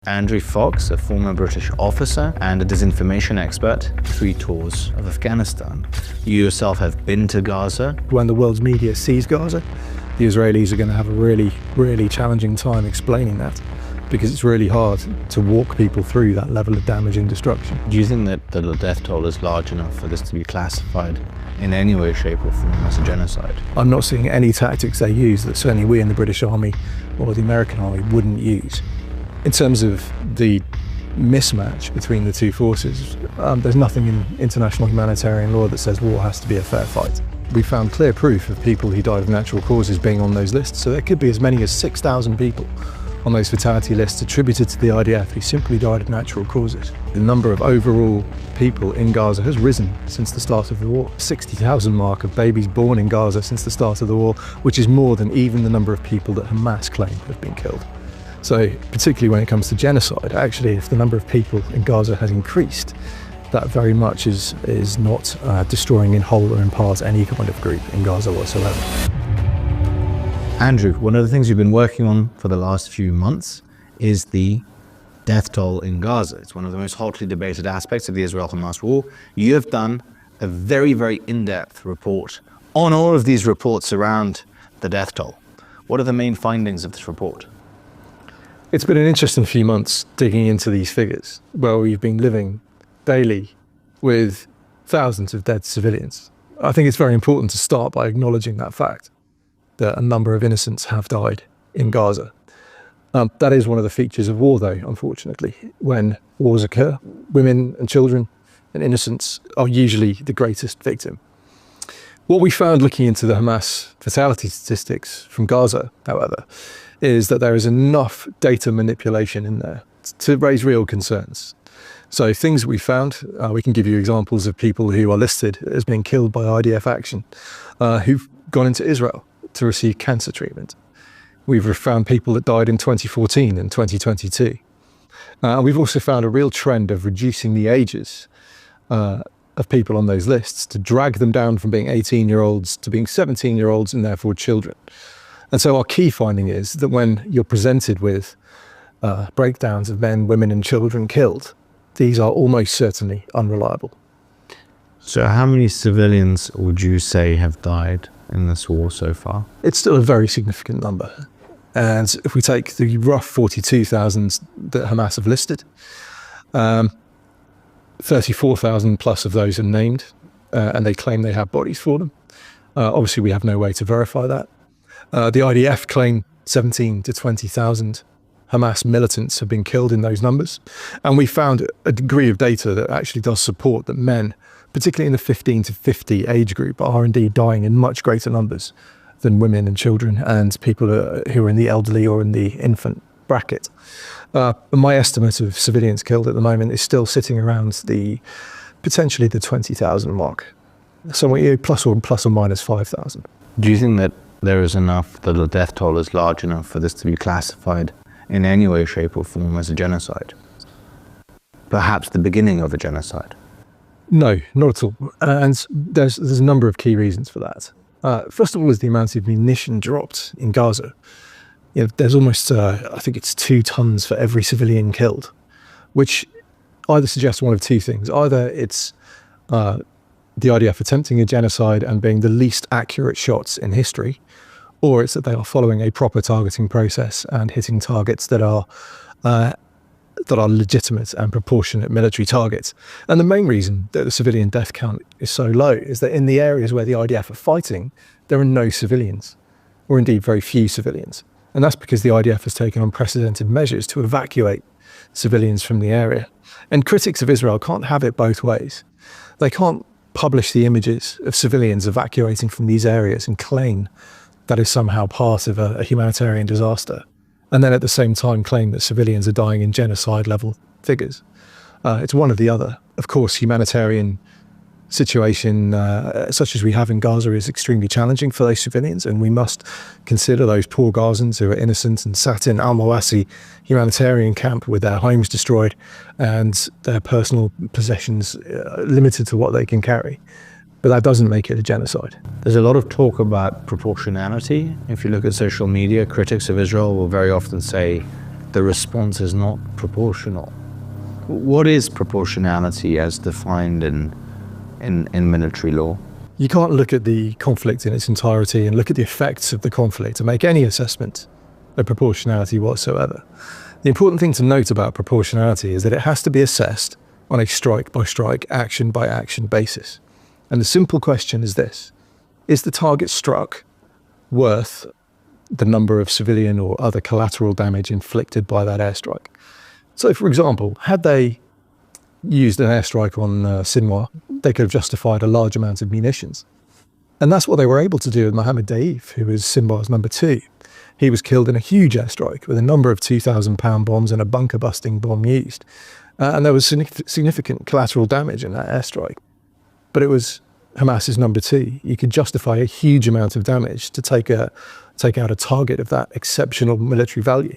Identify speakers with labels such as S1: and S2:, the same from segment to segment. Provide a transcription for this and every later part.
S1: Andrew Fox, a former British officer and a disinformation expert, 3 tours of Afghanistan. You yourself have been to Gaza.
S2: When the world's media sees Gaza, the Israelis are going to have a really, really challenging time explaining that, because it's really hard to walk people through that level of damage and destruction.
S1: Do you think that the death toll is large enough for this to be classified in any way, shape or form as a genocide?
S2: I'm not seeing any tactics they use that certainly we in the British Army or the American Army wouldn't use. In terms of the mismatch between the two forces, there's nothing in international humanitarian law that says war has to be a fair fight. We found clear proof of people who died of natural causes being on those lists, so there could be as many as 6,000 people on those fatality lists attributed to the IDF who simply died of natural causes. The number of overall people in Gaza has risen since the start of the war. 60,000 mark of babies born in Gaza since the start of the war, which is more than even the number of people that Hamas claim have been killed. So particularly when it comes to genocide, actually if the number of people in Gaza has increased, that very much is not destroying in whole or in part any kind of group in Gaza whatsoever.
S1: Andrew, one of the things you've been working on for the last few months is the death toll in Gaza. It's one of the most hotly debated aspects of the Israel-Hamas war. You have done a very, very in-depth report on all of these reports around the death toll. What are the main findings of this report?
S2: It's been an interesting few months digging into these figures, where we've been living daily with thousands of dead civilians. I think it's very important to start by acknowledging that fact, that a number of innocents have died in Gaza. That is one of the features of war, though, unfortunately. When wars occur, women and children and innocents are usually the greatest victim. What we found looking into the Hamas fatality statistics from Gaza, however, is that there is enough data manipulation in there to raise real concerns. So things we found, we can give you examples of people who are listed as being killed by IDF action, who've gone into Israel to receive cancer treatment. We've found people that died in 2014 and 2022. We've also found a real trend of reducing the ages of people on those lists to drag them down from being 18-year-olds to being 17-year-olds and therefore children. And so our key finding is that when you're presented with breakdowns of men, women and children killed, these are almost certainly unreliable.
S1: So how many civilians would you say have died in this war so far?
S2: It's still a very significant number. And if we take the rough 42,000 that Hamas have listed, 34,000 plus of those are named, and they claim they have bodies for them. Obviously, we have no way to verify that. The IDF claim 17 to 20,000 Hamas militants have been killed in those numbers. And we found a degree of data that actually does support that men, particularly in the 15 to 50 age group, are indeed dying in much greater numbers than women and children and people who are in the elderly or in the infant bracket. My estimate of civilians killed at the moment is still sitting around potentially the 20,000 mark. Somewhere plus or minus 5,000.
S1: Do you think that there is enough, that the death toll is large enough for this to be classified in any way, shape or form as a genocide? Perhaps the beginning of a genocide?
S2: No, not at all. And there's a number of key reasons for that. First of all is the amount of munition dropped in Gaza. You know, there's almost, I think it's 2 tons for every civilian killed, which either suggests one of two things. Either it's the IDF attempting a genocide and being the least accurate shots in history, or it's that they are following a proper targeting process and hitting targets that are legitimate and proportionate military targets. And the main reason that the civilian death count is so low is that in the areas where the IDF are fighting, there are no civilians, or indeed very few civilians. And that's because the IDF has taken unprecedented measures to evacuate civilians from the area. And critics of Israel can't have it both ways. They can't publish the images of civilians evacuating from these areas and claim that is somehow part of a humanitarian disaster, and then at the same time claim that civilians are dying in genocide level figures. It's one or the other. Of course, humanitarian situation such as we have in Gaza is extremely challenging for those civilians, and we must consider those poor Gazans who are innocent and sat in al-Mawasi humanitarian camp with their homes destroyed and their personal possessions limited to what they can carry. But that doesn't make it a genocide.
S1: There's a lot of talk about proportionality. If you look at social media, critics of Israel will very often say the response is not proportional. What is proportionality as defined in military law?
S2: You can't look at the conflict in its entirety and look at the effects of the conflict to make any assessment of proportionality whatsoever. The important thing to note about proportionality is that it has to be assessed on a strike-by-strike, action-by-action basis. And the simple question is this: is the target struck worth the number of civilian or other collateral damage inflicted by that airstrike? So, for example, had they used an airstrike on Sinwar, they could have justified a large amount of munitions. And that's what they were able to do with Mohammed Daif, who was Sinwar's number 2. He was killed in a huge airstrike with a number of 2,000-pound bombs and a bunker-busting bomb used. And there was significant collateral damage in that airstrike. But it was Hamas's number 2. You could justify a huge amount of damage to take out a target of that exceptional military value.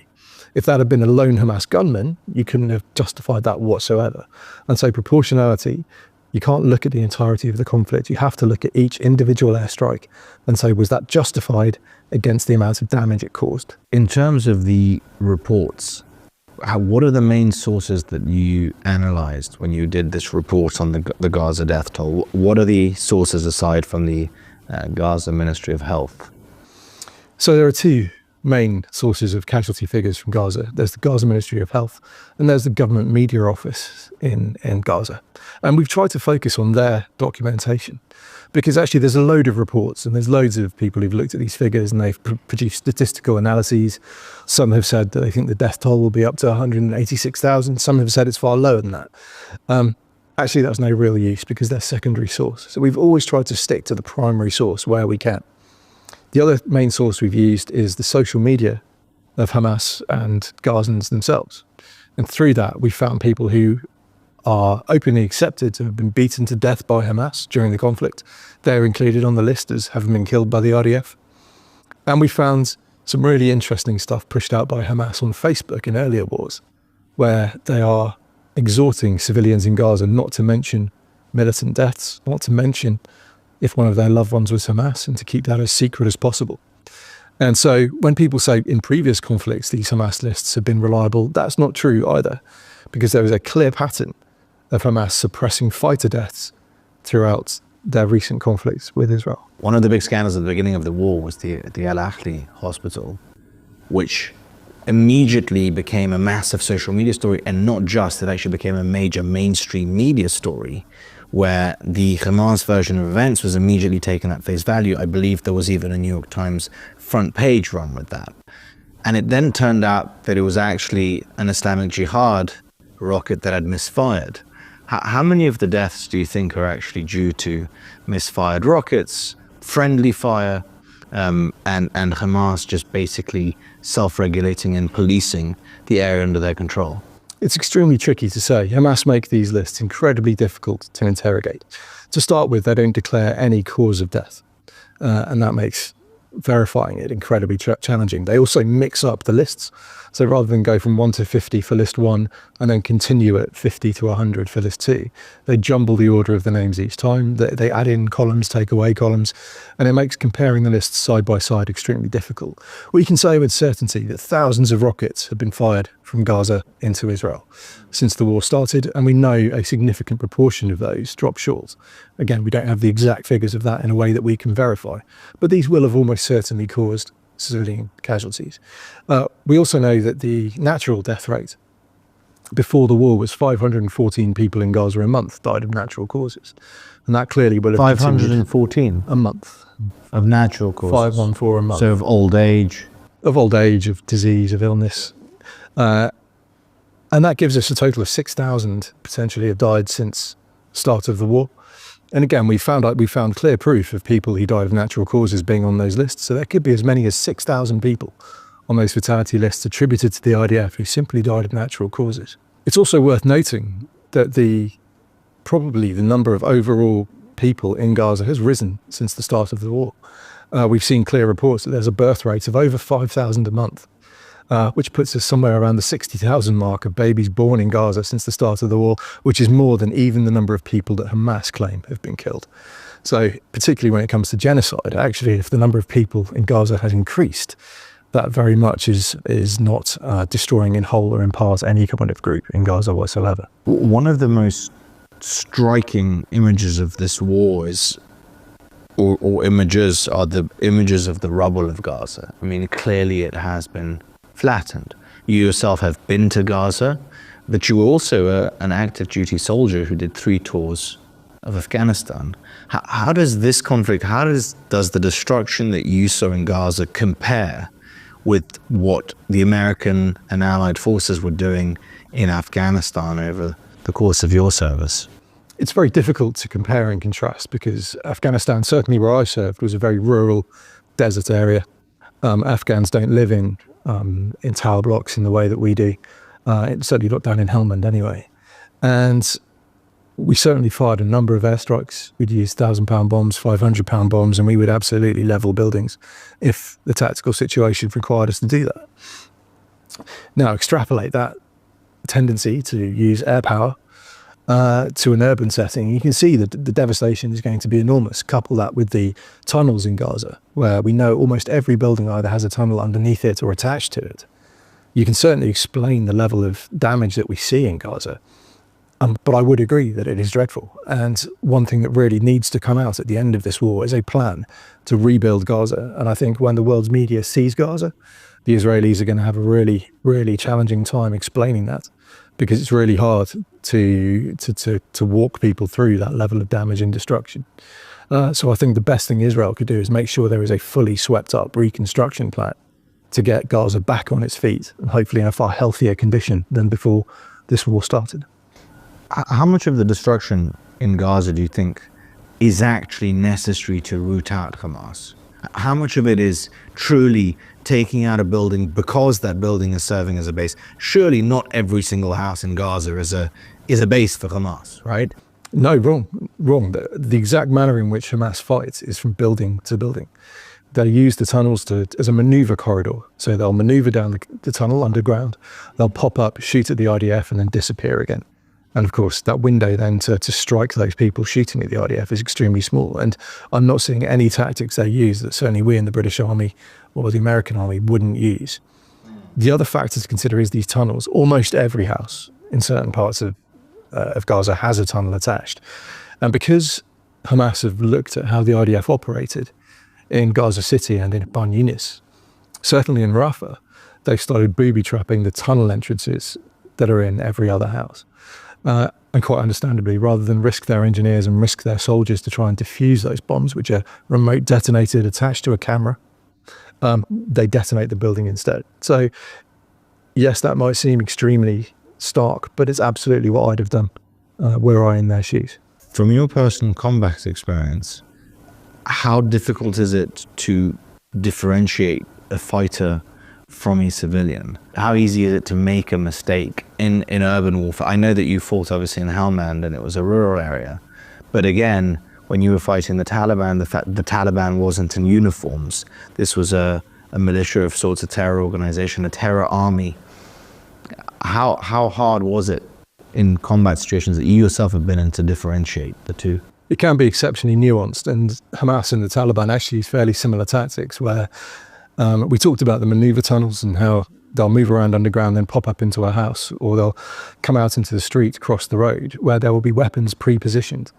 S2: If that had been a lone Hamas gunman, you couldn't have justified that whatsoever. And so proportionality, you can't look at the entirety of the conflict. You have to look at each individual airstrike and say, was that justified against the amount of damage it caused?
S1: In terms of the reports, what are the main sources that you analyzed when you did this report on the Gaza death toll? What are the sources aside from the Gaza Ministry of Health?
S2: So there are two main sources of casualty figures from Gaza. There's the Gaza Ministry of Health and there's the government media office in Gaza. And we've tried to focus on their documentation because actually there's a load of reports and there's loads of people who've looked at these figures and they've produced statistical analyses. Some have said that they think the death toll will be up to 186,000. Some have said it's far lower than that. Actually, that's no real use because they're secondary source. So we've always tried to stick to the primary source where we can. The other main source we've used is the social media of Hamas and Gazans themselves. And through that, we found people who are openly accepted to have been beaten to death by Hamas during the conflict. They're included on the list as having been killed by the RDF. And we found some really interesting stuff pushed out by Hamas on Facebook in earlier wars, where they are exhorting civilians in Gaza not to mention militant deaths, not to mention if one of their loved ones was Hamas, and to keep that as secret as possible. And so when people say in previous conflicts these Hamas lists have been reliable, that's not true either, because there was a clear pattern of Hamas suppressing fighter deaths throughout their recent conflicts with Israel.
S1: One of the big scandals at the beginning of the war was the Al Ahli hospital, which immediately became a massive social media story, and not just, it actually became a major mainstream media story where the Hamas version of events was immediately taken at face value. I believe there was even a New York Times front page run with that. And it then turned out that it was actually an Islamic Jihad rocket that had misfired. How many of the deaths do you think are actually due to misfired rockets, friendly fire, and Hamas just basically self-regulating and policing the area under their control?
S2: It's extremely tricky to say. Hamas make these lists incredibly difficult to interrogate. To start with, they don't declare any cause of death, and that makes verifying it incredibly challenging. They also mix up the lists. So rather than go from 1 to 50 for list 1 and then continue at 50 to 100 for list 2, they jumble the order of the names each time. They add in columns, take away columns, and it makes comparing the lists side by side extremely difficult. We can say with certainty that thousands of rockets have been fired from Gaza into Israel since the war started, and we know a significant proportion of those drop short. Again, we don't have the exact figures of that in a way that we can verify, but these will have almost certainly caused civilian casualties. We also know that the natural death rate before the war was 514 people in Gaza a month died of natural causes. And that clearly will have
S1: 514
S2: a month
S1: of natural causes.
S2: 514 a month.
S1: So of old age.
S2: Of old age, of disease, of illness. And that gives us a total of 6,000 potentially have died since the start of the war. And again, we found clear proof of people who died of natural causes being on those lists. So there could be as many as 6,000 people on those fatality lists attributed to the IDF who simply died of natural causes. It's also worth noting that probably the number of overall people in Gaza has risen since the start of the war. We've seen clear reports that there's a birth rate of over 5,000 a month, which puts us somewhere around the 60,000 mark of babies born in Gaza since the start of the war, which is more than even the number of people that Hamas claim have been killed. So particularly when it comes to genocide, actually, if the number of people in Gaza has increased, that very much is not destroying in whole or in part any kind of group in Gaza whatsoever.
S1: One of the most striking images of this war is, or images are the images of the rubble of Gaza. I mean, clearly it has been flattened. You yourself have been to Gaza, but you were also an active duty soldier who did 3 tours of Afghanistan. How does this conflict, how does the destruction that you saw in Gaza compare with what the American and Allied forces were doing in Afghanistan over the course of your service?
S2: It's very difficult to compare and contrast because Afghanistan, certainly where I served, was a very rural desert area. Afghans don't live in tower blocks in the way that we do. It's certainly not down in Helmand anyway. And we certainly fired a number of airstrikes. We'd use 1,000-pound bombs, 500-pound bombs, and we would absolutely level buildings if the tactical situation required us to do that. Now, extrapolate that tendency to use air power to an urban setting, you can see that the devastation is going to be enormous. Couple that with the tunnels in Gaza, where we know almost every building either has a tunnel underneath it or attached to it. You can certainly explain the level of damage that we see in Gaza. But I would agree that it is dreadful. And one thing that really needs to come out at the end of this war is a plan to rebuild Gaza. And I think when the world's media sees Gaza, the Israelis are going to have a really, really challenging time explaining that, because it's really hard to walk people through that level of damage and destruction. So I think the best thing Israel could do is make sure there is a fully swept up reconstruction plan to get Gaza back on its feet, and hopefully in a far healthier condition than before this war started.
S1: How much of the destruction in Gaza do you think is actually necessary to root out Hamas? How much of it is truly taking out a building because that building is serving as a base? Surely not every single house in Gaza is a base for Hamas, right?
S2: No, wrong. The exact manner in which Hamas fights is from building to building. They use the tunnels as a maneuver corridor. So they'll maneuver down the tunnel underground, they'll pop up, shoot at the IDF, and then disappear again. And of course, that window then to strike those people shooting at the IDF is extremely small. And I'm not seeing any tactics they use that certainly we in the British Army or the American Army wouldn't use. The other factor to consider is these tunnels. Almost every house in certain parts of Gaza has a tunnel attached. And because Hamas have looked at how the IDF operated in Gaza City and in Ban Yunis, certainly in Rafah, they've started booby-trapping the tunnel entrances that are in every other house. And quite understandably, rather than risk their engineers and risk their soldiers to try and defuse those bombs, which are remote detonated attached to a camera, they detonate the building instead. So yes, that might seem extremely stark, but it's absolutely what I'd have done were I in their shoes.
S1: From your personal combat experience, how difficult is it to differentiate a fighter from a civilian? How easy is it to make a mistake in urban warfare? I know that you fought obviously in Helmand and it was a rural area, but again, when you were fighting the Taliban, the Taliban wasn't in uniforms. This was a militia of sorts, a terror organization, a terror army. How hard was it in combat situations that you yourself have been in to differentiate the two?
S2: It can be exceptionally nuanced, and Hamas and the Taliban actually use fairly similar tactics where we talked about the maneuver tunnels and how they'll move around underground, then pop up into a house, or they'll come out into the street, cross the road, where there will be weapons pre-positioned.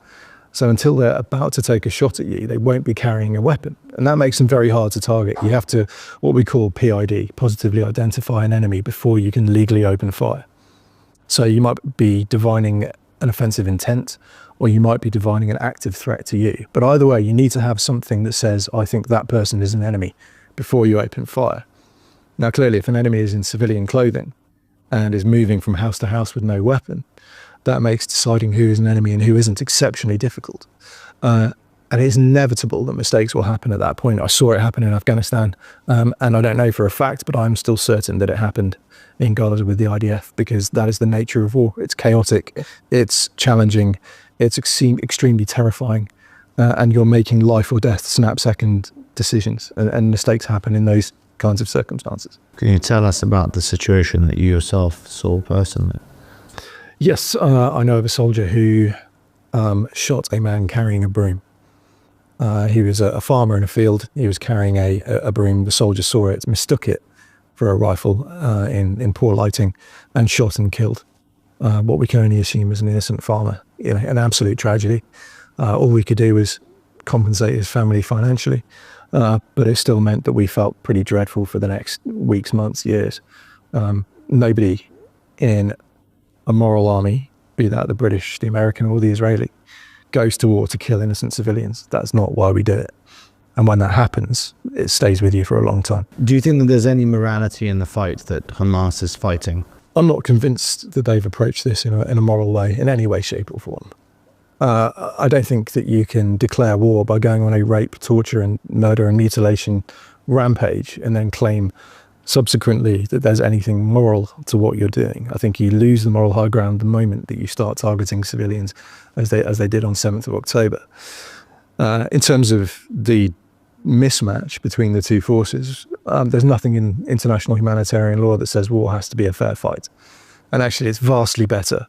S2: So until they're about to take a shot at you, they won't be carrying a weapon. And that makes them very hard to target. You have to, what we call PID, positively identify an enemy before you can legally open fire. So you might be divining an offensive intent, or you might be divining an active threat to you. But either way, you need to have something that says, I think that person is an enemy, before you open fire. Now, clearly, if an enemy is in civilian clothing and is moving from house to house with no weapon, that makes deciding who is an enemy and who isn't exceptionally difficult. And it's inevitable that mistakes will happen at that point. I saw it happen in Afghanistan, and I don't know for a fact, but I'm still certain that it happened in Gaza with the IDF, because that is the nature of war. It's chaotic, it's challenging, it's extremely terrifying, and you're making life or death snap-second decisions, and mistakes happen in those kinds of circumstances.
S1: Can you tell us about the situation that you yourself saw personally?
S2: Yes, I know of a soldier who shot a man carrying a broom. He was a farmer in a field. He was carrying a broom. The soldier saw it, mistook it for a rifle in poor lighting, and shot and killed what we can only assume is an innocent farmer. An absolute tragedy. All we could do was compensate his family financially, but it still meant that we felt pretty dreadful for the next weeks, months, years. Nobody in a moral army, be that the British, the American, or the Israeli, goes to war to kill innocent civilians. That's not why we do it. And when that happens, it stays with you for a long time.
S1: Do you think that there's any morality in the fight that Hamas is fighting?
S2: I'm not convinced that they've approached this in a moral way, in any way, shape or form. I don't think that you can declare war by going on a rape, torture and murder and mutilation rampage and then claim subsequently that there's anything moral to what you're doing. I think you lose the moral high ground the moment that you start targeting civilians as they did on 7th of October. In terms of the mismatch between the two forces, there's nothing in international humanitarian law that says war has to be a fair fight. And actually it's vastly better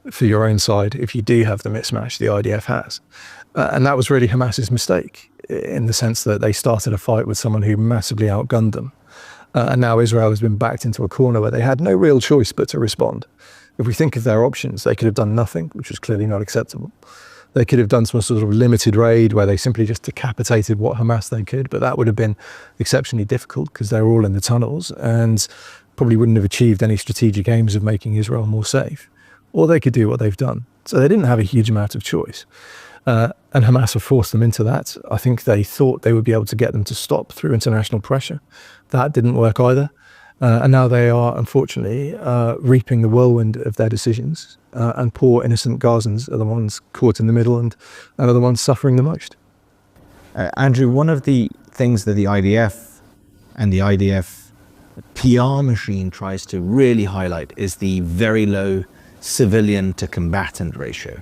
S2: for your own side if you do have the mismatch the IDF has. And that was really Hamas's mistake, in the sense that they started a fight with someone who massively outgunned them. And now Israel has been backed into a corner where they had no real choice but to respond. If we think of their options, they could have done nothing, which was clearly not acceptable. They could have done some sort of limited raid where they simply just decapitated what Hamas they could, but that would have been exceptionally difficult because they were all in the tunnels and probably wouldn't have achieved any strategic aims of making Israel more safe. Or they could do what they've done. So they didn't have a huge amount of choice. And Hamas have forced them into that. I think they thought they would be able to get them to stop through international pressure. That didn't work either. And now they are, unfortunately, reaping the whirlwind of their decisions. And poor innocent Gazans are the ones caught in the middle and are the ones suffering the most.
S1: Andrew, one of the things that the IDF and the IDF PR machine tries to really highlight is the very low civilian to combatant ratio.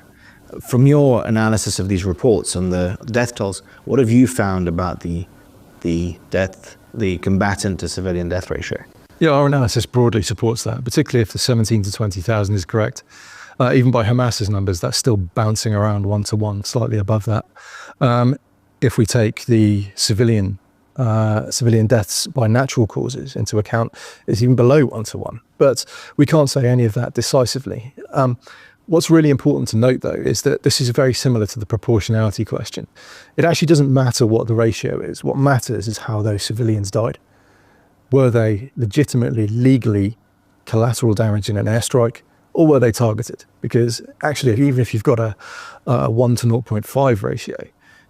S1: From your analysis of these reports on the death tolls, what have you found about the combatant to civilian death ratio?
S2: Yeah, our analysis broadly supports that, particularly if the 17 to 20,000 is correct. Even by Hamas's numbers, that's still bouncing around 1-to-1, slightly above that. If we take the civilian deaths by natural causes into account, it's even below 1-to-1. But we can't say any of that decisively. What's really important to note, though, is that this is very similar to the proportionality question. It actually doesn't matter what the ratio is. What matters is how those civilians died. Were they legitimately, legally collateral damage in an airstrike, or were they targeted? Because actually, even if you've got a 1 to 0.5 ratio,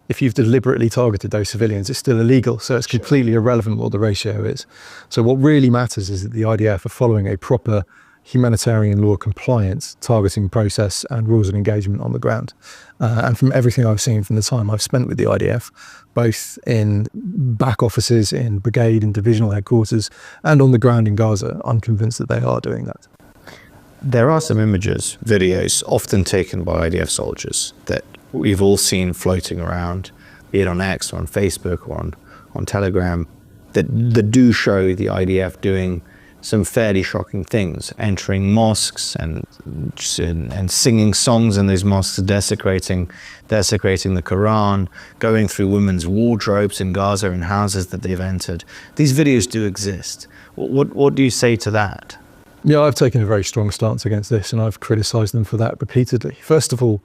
S2: if you've deliberately targeted those civilians, it's still illegal. So it's completely irrelevant what the ratio is. So what really matters is that the IDF are following a proper humanitarian law compliant targeting process and rules of engagement on the ground. And from everything I've seen from the time I've spent with the IDF, both in back offices, in brigade and divisional headquarters, and on the ground in Gaza, I'm convinced that they are doing that.
S1: There are some images, videos, often taken by IDF soldiers that we've all seen floating around, be it on X or on Facebook or on Telegram, that do show the IDF doing some fairly shocking things, entering mosques and singing songs in those mosques, desecrating the Quran, going through women's wardrobes in Gaza and houses that they've entered. These videos do exist. What do you say to that?
S2: Yeah, I've taken a very strong stance against this, and I've criticised them for that repeatedly. First of all,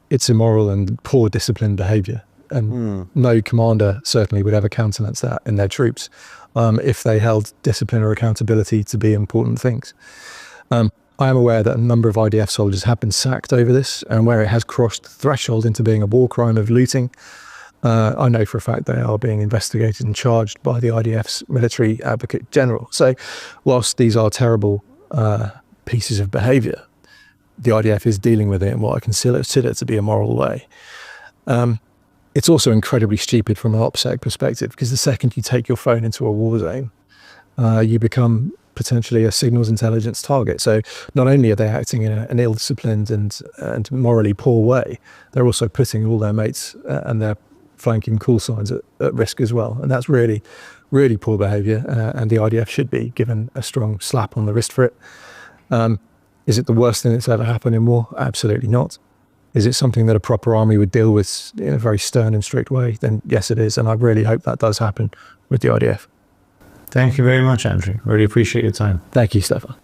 S2: it's immoral and poor disciplined behaviour, and no commander certainly would ever countenance that in their troops if they held discipline or accountability to be important things. I am aware that a number of IDF soldiers have been sacked over this, and where it has crossed the threshold into being a war crime of looting, I know for a fact they are being investigated and charged by the IDF's military advocate general. So whilst these are terrible pieces of behaviour, the IDF is dealing with it in what I consider to be a moral way. It's also incredibly stupid from an OPSEC perspective, because the second you take your phone into a war zone, you become potentially a signals intelligence target. So not only are they acting in an ill-disciplined and morally poor way, they're also putting all their mates and their flanking call signs at risk as well. And that's really, really poor behaviour, and the IDF should be given a strong slap on the wrist for it. Is it the worst thing that's ever happened in war? Absolutely not. Is it something that a proper army would deal with in a very stern and strict way? Then yes, it is. And I really hope that does happen with the IDF.
S1: Thank you very much, Andrew. Really appreciate your time.
S2: Thank you, Stefan.